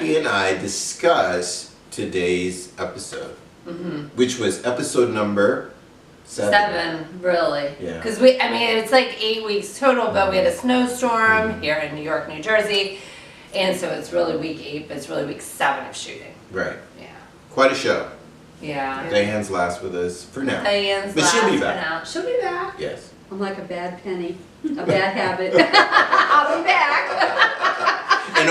Jacqui and I discuss today's episode, which was episode number 7. Really. Yeah. Because it's like 8 weeks total, but we had a snowstorm here in New York, New Jersey. And so it's really week 8, but it's really week 7 of shooting. Right. Yeah. Quite a show. Yeah. Diane's last with us for now. Diane's but last she'll be for back. now. She'll be back. Yes. I'm like a bad penny, a bad habit. I'll be back. And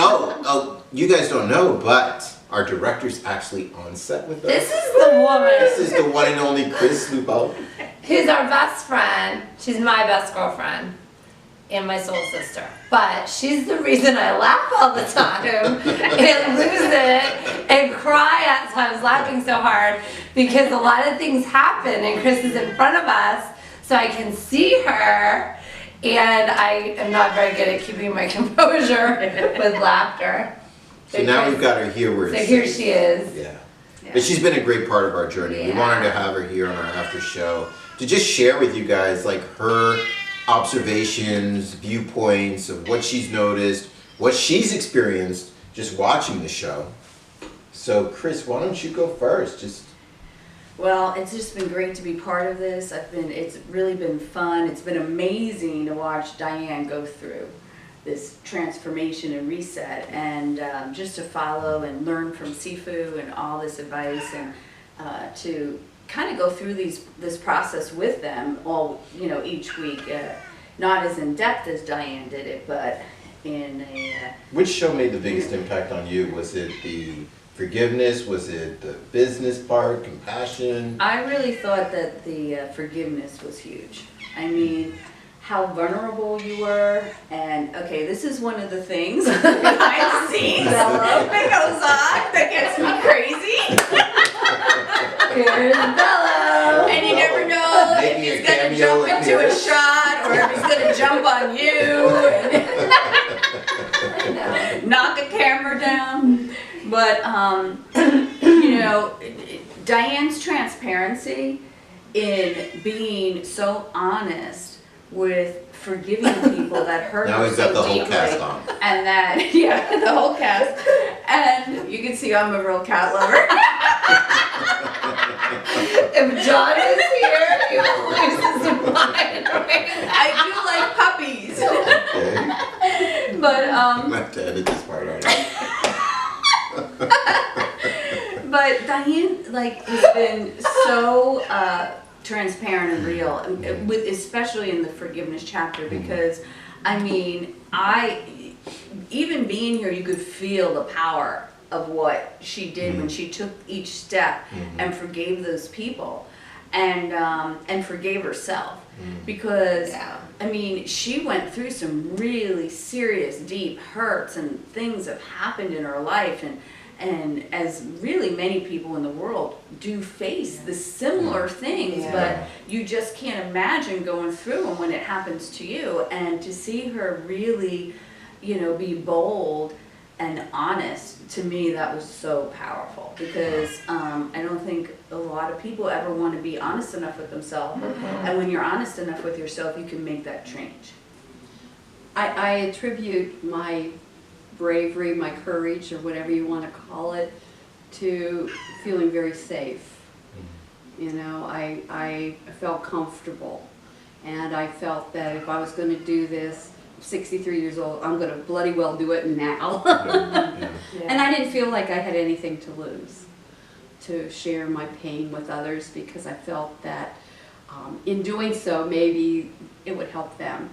you guys don't know, but our director's actually on set with us. This is the woman. This is the one and only Chris Luppo. Who's our best friend. She's my best girlfriend and my soul sister. But she's the reason I laugh all the time and lose it and cry at times laughing so hard because a lot of things happen and Chris is in front of us so I can see her and I am not very good at keeping my composure with laughter. So now we've got her here where So here she is. Yeah. But she's been a great part of our journey. Yeah. We wanted to have her here on our after show to just share with you guys like her observations, viewpoints of what she's noticed, what she's experienced just watching the show. So Chris, why don't you go first? Well, it's just been great to be part of this. It's really been fun. It's been amazing to watch Diane go through this transformation and reset, and just to follow and learn from Sifu and all this advice, and to kind of go through this process with them all, each week. Not as in depth as Diane did it, but in a. Which show made the biggest impact on you? Was it the forgiveness? Was it the business part, compassion? I really thought that the forgiveness was huge. I mean, how vulnerable you were, and okay, this is one of the things behind the scenes that goes on that gets me crazy. Here's Bello. And you never know if he's gonna jump into a shot or if he's gonna jump on you and knock a camera down. But Diane's transparency in being so honest with forgiving people that hurt Now her we've got so the whole deeply, cast on. and that the whole cast, and you can see I'm a real cat lover. If John is here, he will lose his mind. I do like puppies. Okay. But I'm gonna have to edit this part out. but Diane has been so transparent and real, especially in the forgiveness chapter, because even being here, you could feel the power of what she did when she took each step and forgave those people and forgave herself. Because she went through some really serious, deep hurts, and things have happened in her life, and as really many people in the world do face the similar things, but you just can't imagine going through them when it happens to you. And to see her really, be bold and honest, to me that was so powerful, because I don't think a lot of people ever want to be honest enough with themselves, and when you're honest enough with yourself, you can make that change. I attribute my bravery, my courage, or whatever you want to call it, to feeling very safe. I felt comfortable, and I felt that if I was going to do this, 63 years old, I'm going to bloody well do it now. And I didn't feel like I had anything to lose, to share my pain with others, because I felt that in doing so, maybe it would help them.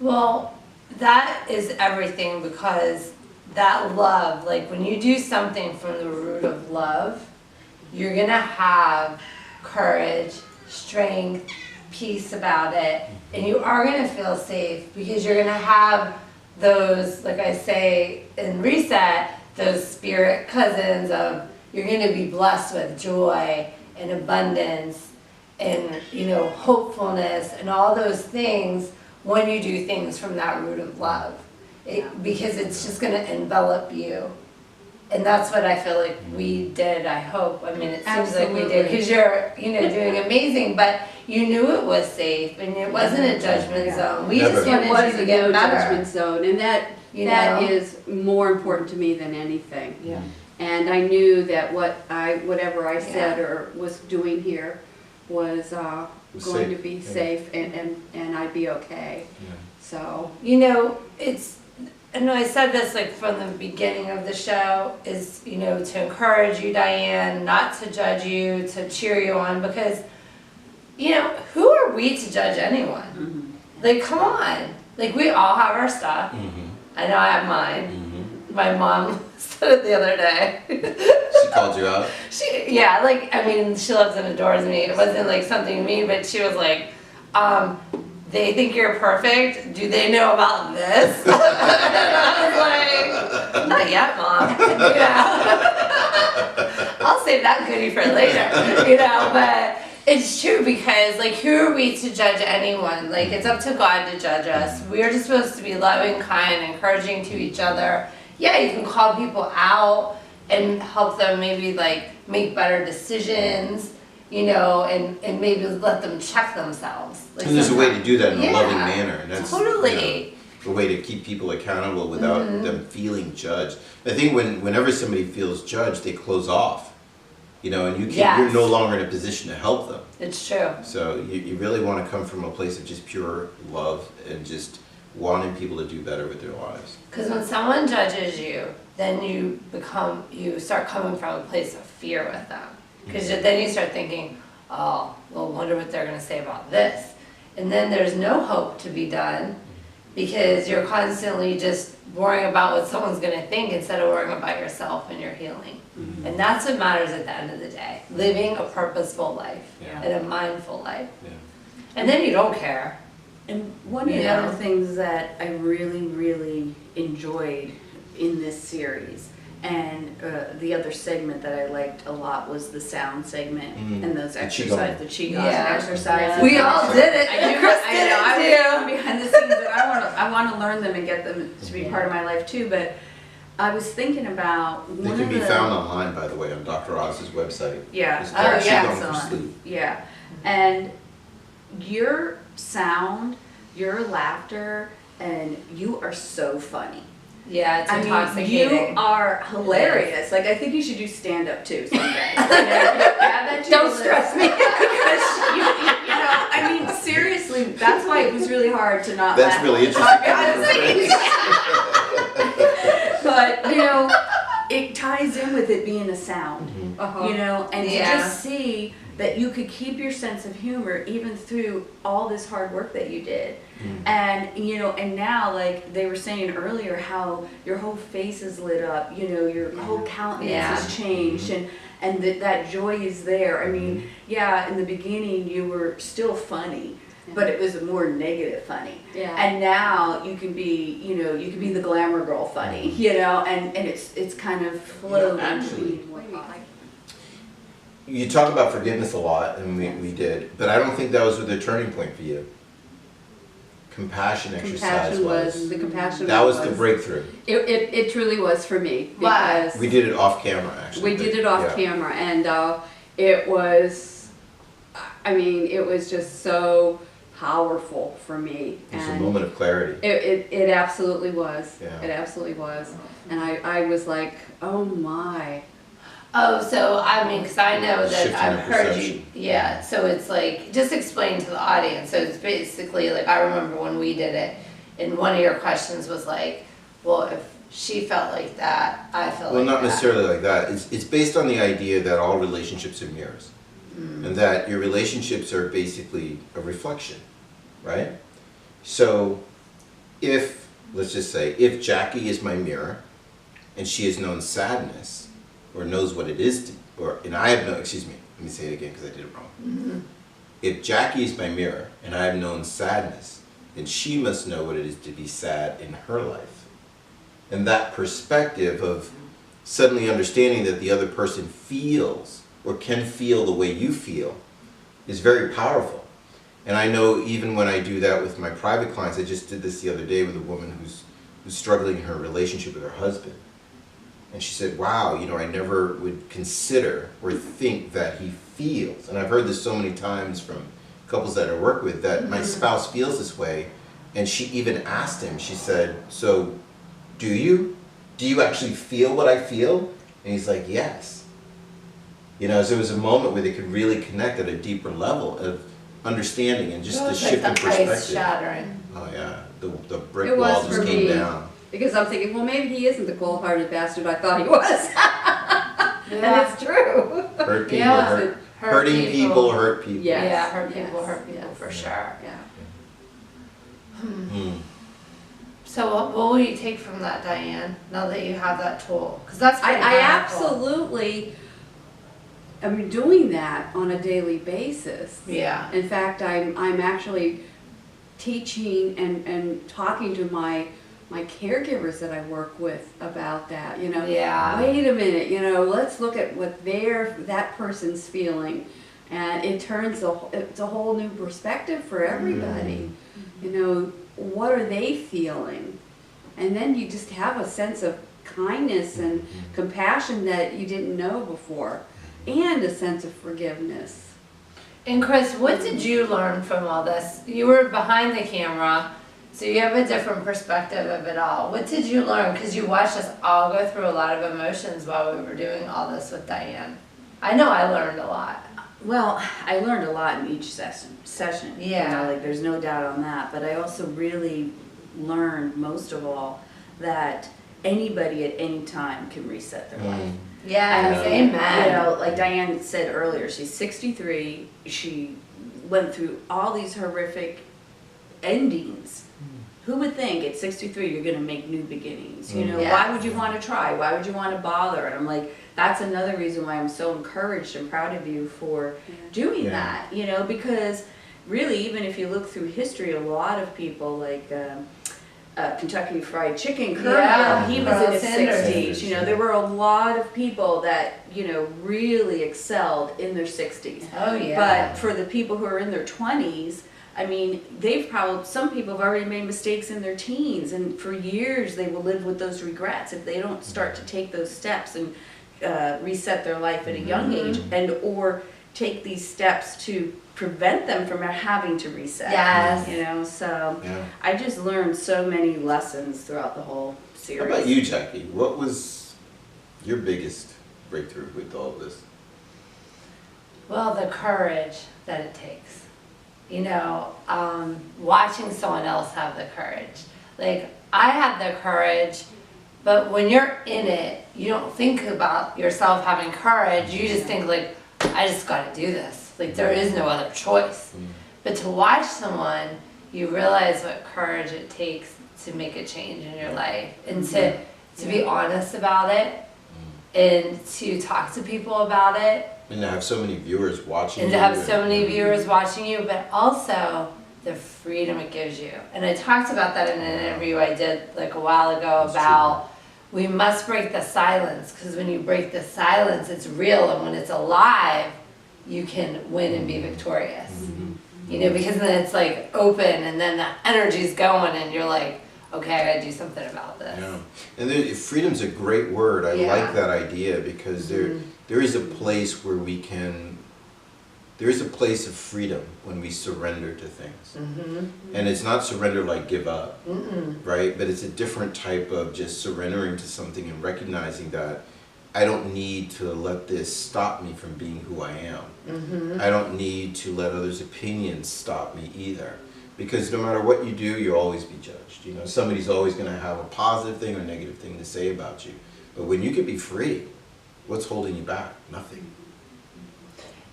Well, that is everything, because that love, when you do something from the root of love, you're going to have courage, strength, peace about it, and you are going to feel safe, because you're going to have those, like I say in Reset, those spirit cousins of, you're going to be blessed with joy and abundance and hopefulness and all those things when you do things from that root of love, because it's just going to envelop you. And that's what I feel like we did, I hope. It seems like we did, because you're, doing amazing, but you knew it was safe, and it wasn't a judgment zone. We just wanted you to get better. Judgment zone, and You That know? is more important to me than anything. Yeah. And I knew that whatever I said or was doing here was going safe. to be Yeah. safe and I'd be okay. Yeah. So, You know, and I said this like from the beginning of the show, is, you know, to encourage you, Diane, not to judge you, to cheer you on, because, you know, who are we to judge anyone? Mm-hmm. Like, come on. Like, we all have our stuff. I know I have mine. My mom said it the other day. She called you out? Yeah, like, I mean, she loves and adores me. It wasn't like something mean, but she was like, they think you're perfect. Do they know about this? And I was like, not yet, Mom. You know? I'll save that goodie for later. You know, but it's true, because like, who are we to judge anyone? Like, it's up to God to judge us. We are just supposed to be loving, kind, encouraging to each other. Yeah, you can call people out and help them maybe like make better decisions, you know, and maybe let them check themselves. Like, And there's a way to do that in a loving Yeah, manner. And that's totally. a way to keep people accountable without them feeling judged. I think whenever somebody feels judged, they close off. You know, and you're Yes. no longer in a position to help them. It's true. So you really want to come from a place of just pure love and just wanting people to do better with their lives. Because when someone judges you, then you start coming from a place of fear with them. Because then you start thinking, oh, well, wonder what they're going to say about this. And then there's no hope to be done, because you're constantly just worrying about what someone's going to think instead of worrying about yourself and your healing. And that's what matters at the end of the day. Living a purposeful life Yeah. and a mindful life. Yeah. And then you don't care. And one of the Yeah. other things that I really, really enjoyed in this series, and the other segment that I liked a lot, was the sound segment and those The exercises, the Qigong Yeah. exercises. We all did it. I do. Chris I did know. it too. I'm behind the scenes, but I want to learn them and get them to be part of my life too. But I was thinking about They one can of be the found online, by the way, on Dr. Oz's website. yeah. It's Oh, yeah. Qigong for Excellent. Sleep. Yeah, and your sound, your laughter, and you are so funny. Yeah, it's I mean, intoxicating. you are hilarious. Like, I think you should do stand up too someday. Add that to Don't your list. stress me. Because you know, I mean, seriously, that's why it was really hard to not That's laugh. really interesting. But you know, it ties in with it being a sound. uh-huh. You know, and to Yeah. just see that you could keep your sense of humor even through all this hard work that you did. And you know, and now, like they were saying earlier, how your whole face is lit up, you know, your whole countenance Yeah. has changed, and that joy is there. I mean, yeah, in the beginning you were still funny, but it was a more negative funny. Yeah. And now you can be, you know, you can be the glamour girl funny, you know, and it's kind of flowed You know, actually- into being more fun. You talk about forgiveness a lot, and we did, but I don't think that was the turning point for you. Compassion exercise The compassion that was the breakthrough. It truly was for me, Why? because We did it off camera, actually. we did it off Yeah. camera, and it was, I mean, it was just so powerful for me. It was a And moment of clarity. it absolutely was. Yeah. It absolutely was. And I was like, oh my. Oh, so I mean, because I know that Shifting I've of heard perception. you. Yeah, so it's like, just explain to the audience. So it's basically like, I remember when we did it, and one of your questions was like, well, if she felt like that, I felt Well, like not that. necessarily like that. It's based on the idea that all relationships are mirrors. And that your relationships are basically a reflection, right? So if, let's just say, if Jacqui is my mirror, and she has known sadness, or knows what it is to, and I have no, excuse me, let me say it again because I did it wrong. If Jacqui is my mirror, and I have known sadness, then she must know what it is to be sad in her life. And that perspective of suddenly understanding that the other person feels, or can feel the way you feel, is very powerful. And I know even when I do that with my private clients, I just did this the other day with a woman who's struggling in her relationship with her husband. And she said, wow, you know, I never would consider or think that he feels. And I've heard this so many times from couples that I work with, that my spouse feels this way. And she even asked him, she said, so do you? Do you actually feel what I feel? And he's like, yes. You know, so it was a moment where they could really connect at a deeper level of understanding and just the shift in Like the perspective. ice shattering. Oh yeah, the brick It was wall just for came me. down. Because I'm thinking, well, maybe he isn't the cold-hearted bastard I thought he was. And Yeah. it's true. Hurt people, Yeah. hurting people hurt people. Yeah. Yeah, Yes, hurt people, yes, hurt people yes. for sure. Yeah. Hmm. So what will you take from that, Diane, now that you have that tool? Because that's pretty I powerful. absolutely am doing that on a daily basis. Yeah. In fact, I'm actually teaching and talking to my caregivers that I work with about that. You know, Yeah. wait a minute, you know, let's look at what that person's feeling, and it's a whole new perspective for everybody. You know, what are they feeling? And then you just have a sense of kindness and compassion that you didn't know before, and a sense of forgiveness. And Chris, what did you learn from all this? You were behind the camera, so you have a different perspective of it all. What did you learn? Because you watched us all go through a lot of emotions while we were doing all this with Diane. I know I learned a lot. Well, I learned a lot in each session. Yeah. You know, like there's no doubt on that. But I also really learned, most of all, that anybody at any time can reset their life. Yes, I mean, amen. You know, like Diane said earlier, she's 63. She went through all these horrific endings. Who would think at 63 you're going to make new beginnings? You know, Yes. why would you want to try? Why would you want to bother? And I'm like, that's another reason why I'm so encouraged and proud of you for doing Yeah. that. You know, because really, even if you look through history, a lot of people like Kentucky Fried Chicken, Colonel, Yeah, he was Colonel in his Sanders. 60s. You know, there were a lot of people that, you know, really excelled in their 60s. Oh yeah. But for the people who are in their 20s, I mean, some people have already made mistakes in their teens, and for years they will live with those regrets if they don't start to take those steps and reset their life at a young age, and or take these steps to prevent them from having to reset. Yes. You know, so Yeah. I just learned so many lessons throughout the whole series. How about you, Jacqui? What was your biggest breakthrough with all of this? Well, the courage that it takes. You know, watching someone else have the courage. Like, I had the courage, but when you're in it, you don't think about yourself having courage. You just think like, I just gotta do this. Like, there is no other choice. But to watch someone, you realize what courage it takes to make a change in your life, and to be honest about it, and to talk to people about it, And to have so many viewers watching and you to have so many viewers watching you, but also the freedom it gives you. And I talked about that in an interview I did like a while ago about we must break the silence, because when you break the silence, it's real, and when it's alive, you can win and be victorious. You know, because then it's like open, and then the energy's going, and you're like, okay, I gotta do something about this. Yeah, and freedom's a great word. I Yeah. like that idea, because there is a place where there is a place of freedom when we surrender to things. And it's not surrender like give up, right? But it's a different type of just surrendering to something and recognizing that I don't need to let this stop me from being who I am. I don't need to let others' opinions stop me either. Because no matter what you do, you'll always be judged. You know, somebody's always going to have a positive thing or negative thing to say about you. But when you can be free, what's holding you back? Nothing.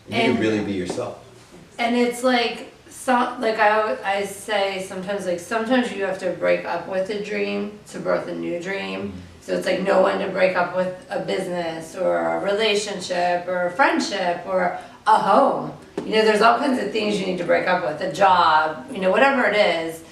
You can really be yourself. And it's like, I say sometimes, like sometimes you have to break up with a dream to birth a new dream. So it's like know when to break up with a business or a relationship or a friendship or a home. You know, there's all kinds of things you need to break up with, a job, you know, whatever it is.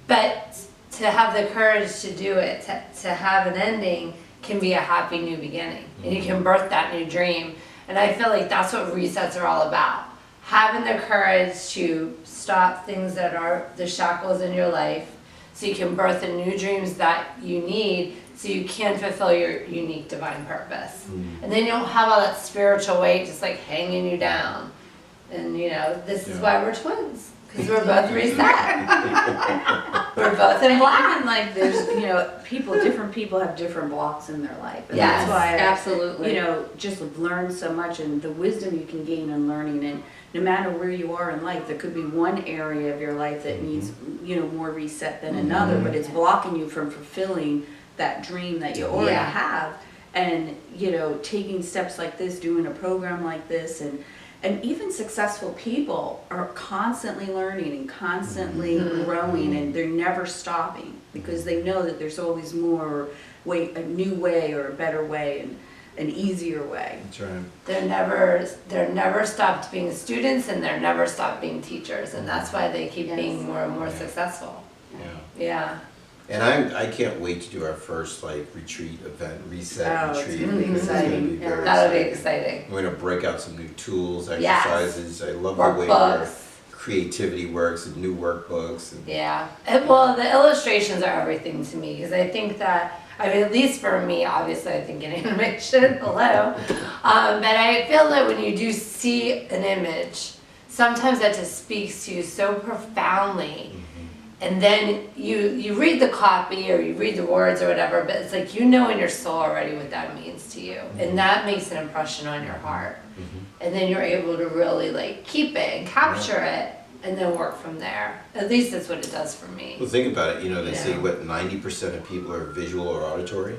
But to have the courage to do it, to have an ending, can be a happy new beginning. And you can birth that new dream. And I feel like that's what resets are all about. Having the courage to stop things that are the shackles in your life, so you can birth the new dreams that you need, so you can fulfill your unique divine purpose. And then you don't have all that spiritual weight just like hanging you down. And you know, this is why we're twins. Because we're both reset. We're both in black. Even like there's, different people have different blocks in their life. And Yes, that's why absolutely. just learn so much and the wisdom you can gain in learning. And no matter where you are in life, there could be one area of your life that needs, more reset than another, but it's blocking you from fulfilling that dream that you already have. And, taking steps like this, doing a program like this, and even successful people are constantly learning and constantly growing, and they're never stopping because they know that there's always more way, a new way or a better way and an easier way. That's right. They're never stopped being students, and they're never stopped being teachers, and that's why they keep being more and more successful. Yeah. And I can't wait to do our first retreat event, reset retreat. It's gonna be exciting. That'll be exciting. We're gonna break out some new tools, exercises. I love the way Workbooks. creativity works and new workbooks. And Well, the illustrations are everything to me, because I think that, at least for me, obviously I think in animation, hello. But I feel that when you do see an image, sometimes that just speaks to you so profoundly. And then you read the copy or you read the words or whatever, but it's like in your soul already what that means to you. And that makes an impression on your heart. And then you're able to really keep it and capture it and then work from there. At least that's what it does for me. Well, think about it. They say 90% of people are visual or auditory.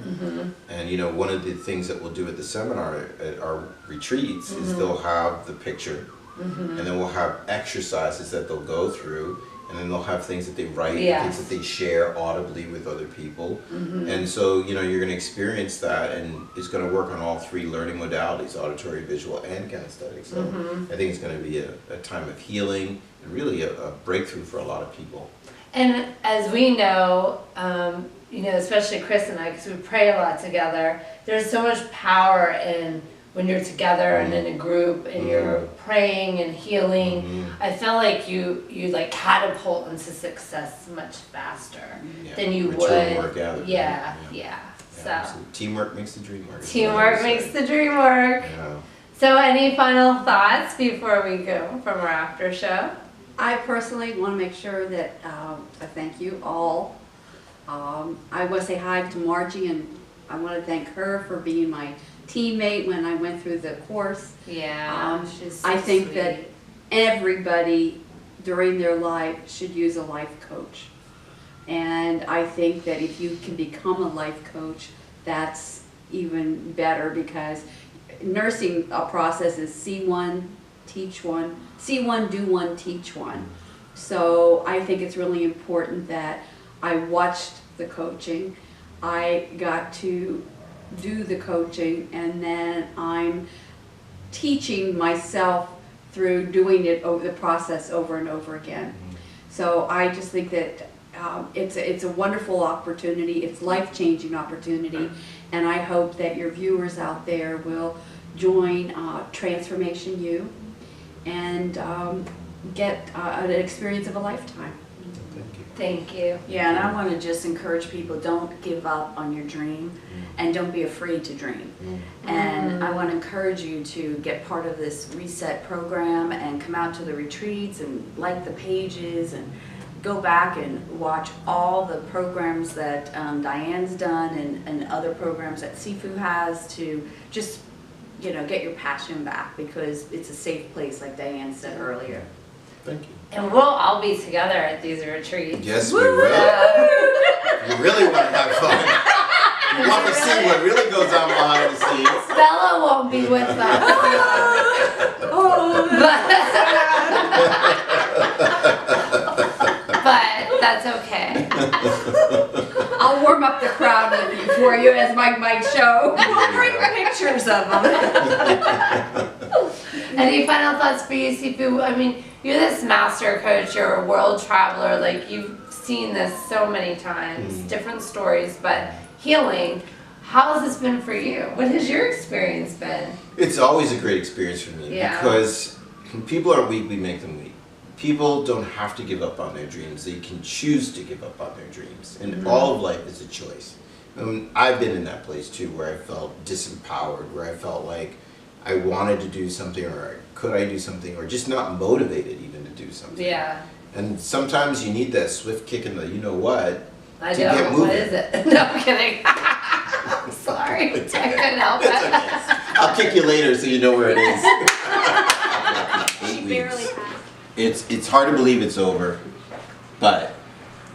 And one of the things that we'll do at the seminar, at our retreats, is they'll have the picture, and then we'll have exercises that they'll go through. And then they'll have things that they write, things that they share audibly with other people. And so, you're going to experience that, and it's going to work on all three learning modalities, auditory, visual, and kinesthetic. So I think it's going to be a time of healing and really a breakthrough for a lot of people. And as we know, especially Chris and I, because we pray a lot together, there's so much power in when you're together and in a group and you're praying and healing. I feel like you catapult into success much faster than you would. Work out. So absolutely. Teamwork makes the dream work. Teamwork makes the dream work. So any final thoughts before we go from our after show? I personally want to make sure that I thank you all. I want to say hi to Margie, and I want to thank her for being my teammate when I went through the course. She's so I think sweet. that everybody during their life should use a life coach. And I think that if you can become a life coach, that's even better, because nursing process is see one, teach one, see one, do one, teach one. So I think it's really important that I watched the coaching. I got to do the coaching, and then I'm teaching myself through doing it over the process over and over again. So I just think that it's a wonderful opportunity. It's life-changing opportunity, and I hope that your viewers out there will join Transformation U and get an experience of a lifetime. Thank you. Yeah, and I want to just encourage people, don't give up on your dream, and don't be afraid to dream. And I want to encourage you to get part of this reset program and come out to the retreats and like the pages and go back and watch all the programs that Diane's done and other programs that Sifu has, to just get your passion back, because it's a safe place, like Diane said earlier. Thank you. And we'll all be together at these retreats. Yes, we will. You really want to have fun. You want to see what really goes on behind the scenes. Bella won't be with us. But that's okay. I'll warm up the crowd for you as my show. We'll bring pictures of them. Any final thoughts for you, Sifu? I mean, you're this master coach, you're a world traveler, you've seen this so many times, different stories, but healing, how has this been for you? What has your experience been? It's always a great experience for me, because when people are weak, we make them weak. People don't have to give up on their dreams. They can choose to give up on their dreams. And all of life is a choice. I've been in that place too, where I felt disempowered, where I felt like I wanted to do something, or could I do something, or just not motivated even to do something. And sometimes you need that swift kick in the you know what. I to get know. moving. What is it? No, I'm kidding. I'm sorry. It's I okay. couldn't help It's it. okay. I'll kick you later so you know where it is. She 8 barely weeks. has. It's hard to believe it's over, but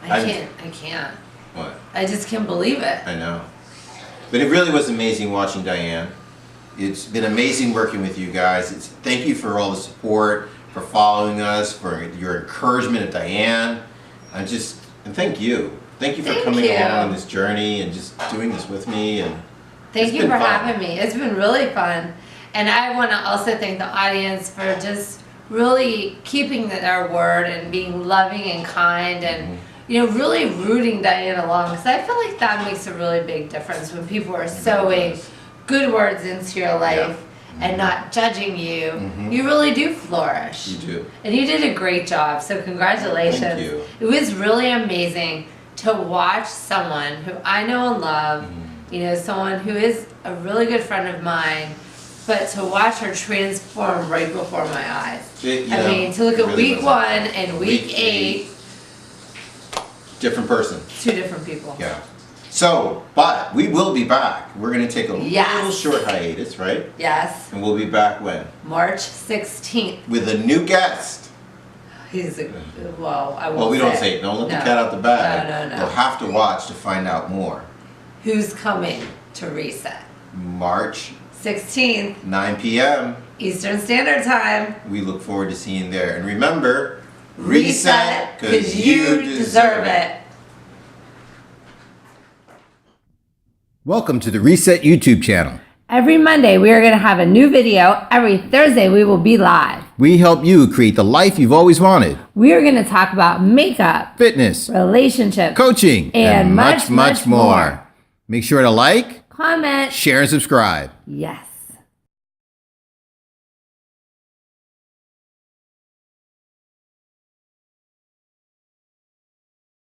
I can't. what? I just can't believe it. I know. But it really was amazing watching Diane. It's been amazing working with you guys. Thank you for all the support, for following us, for your encouragement of Diane. And thank you. Thank you for Thank coming you. along on this journey and just doing this with me. And Thank it's you been for fun. having me. It's been really fun. And I want to also thank the audience for just really keeping their word and being loving and kind and, really rooting Diane along. Because I feel like that makes a really big difference when people are sowing good words into your life and not judging you. You really do flourish. You do. And you did a great job. So congratulations. Thank you. It was really amazing to watch someone who I know and love, someone who is a really good friend of mine, but to watch her transform right before my eyes. To look at really week was. 1 and week 8, Different person. 2 different people. Yeah. So, but we will be back. We're going to take a Yes. little short hiatus, right? Yes, And we'll be back when? March 16th. With a new guest. He's I won't Well, we don't say it. Don't let the cat out the bag. No. You'll have to watch to find out more. Who's coming to Reset? March 16th, 9 p.m. Eastern Standard Time. We look forward to seeing you there. And remember, Reset, because you deserve it. Welcome to the Reset YouTube channel. Every Monday, we are going to have a new video. Every Thursday, we will be live. We help you create the life you've always wanted. We are going to talk about makeup, Fitness, relationships, coaching, and much, much more. Make sure to like, comment. share, and subscribe. Yes.